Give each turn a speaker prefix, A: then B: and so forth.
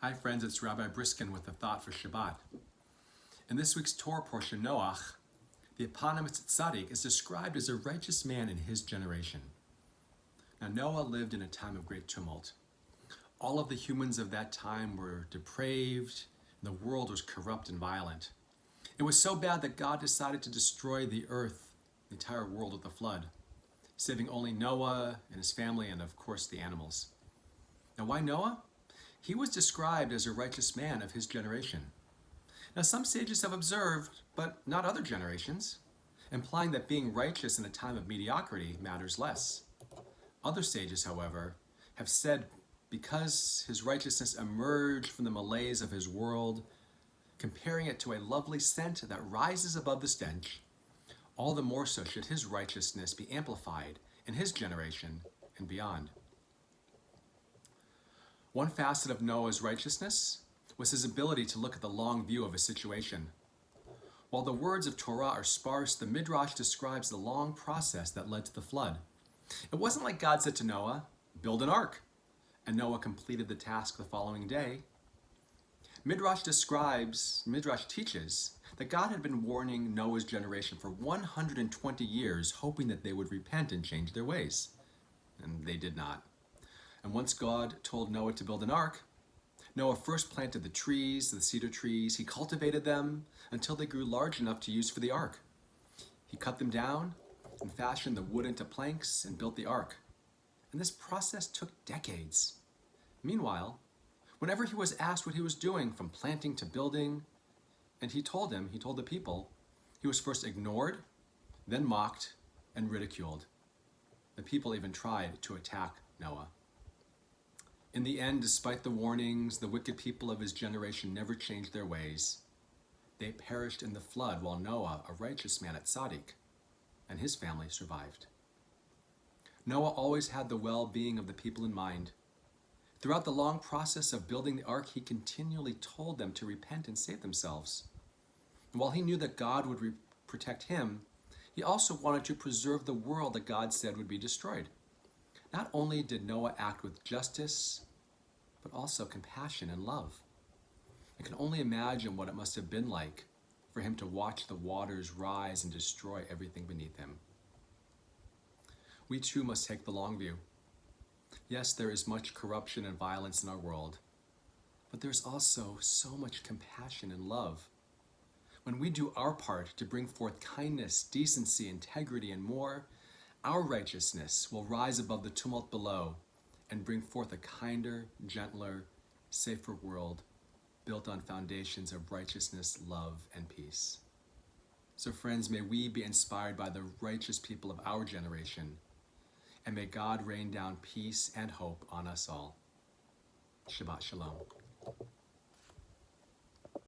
A: Hi friends, it's Rabbi Briskin with a thought for Shabbat. In this week's Torah portion, Noach, the eponymous tzaddik, is described as a righteous man in his generation. Now Noah lived in a time of great tumult. All of the humans of that time were depraved, and the world was corrupt and violent. It was so bad that God decided to destroy the earth, the entire world, with a flood, saving only Noah and his family and of course the animals. Now why Noah? He was described as a righteous man of his generation. Now some sages have observed, but not other generations, implying that being righteous in a time of mediocrity matters less. Other sages, however, have said because his righteousness emerged from the malaise of his world, comparing it to a lovely scent that rises above the stench, all the more so should his righteousness be amplified in his generation and beyond. One facet of Noah's righteousness was his ability to look at the long view of a situation. While the words of Torah are sparse, the Midrash describes the long process that led to the flood. It wasn't like God said to Noah, "Build an ark," and Noah completed the task the following day. Midrash teaches that God had been warning Noah's generation for 120 years, hoping that they would repent and change their ways. And they did not. And once God told Noah to build an ark, Noah first planted the trees, the cedar trees. He cultivated them until they grew large enough to use for the ark. He cut them down and fashioned the wood into planks and built the ark. And this process took decades. Meanwhile, whenever he was asked what he was doing from planting to building, and he told the people, he was first ignored, then mocked and ridiculed. The people even tried to attack Noah. In the end, despite the warnings, the wicked people of his generation never changed their ways. They perished in the flood while Noah, a righteous man at tzaddik, and his family survived. Noah always had the well-being of the people in mind. Throughout the long process of building the ark, he continually told them to repent and save themselves. And while he knew that God would protect him, he also wanted to preserve the world that God said would be destroyed. Not only did Noah act with justice, but also compassion and love. I can only imagine what it must have been like for him to watch the waters rise and destroy everything beneath him. We too must take the long view. Yes, there is much corruption and violence in our world, but there's also so much compassion and love. When we do our part to bring forth kindness, decency, integrity, and more, our righteousness will rise above the tumult below and bring forth a kinder, gentler, safer world built on foundations of righteousness, love, and peace. So friends, may we be inspired by the righteous people of our generation, and may God rain down peace and hope on us all. Shabbat Shalom.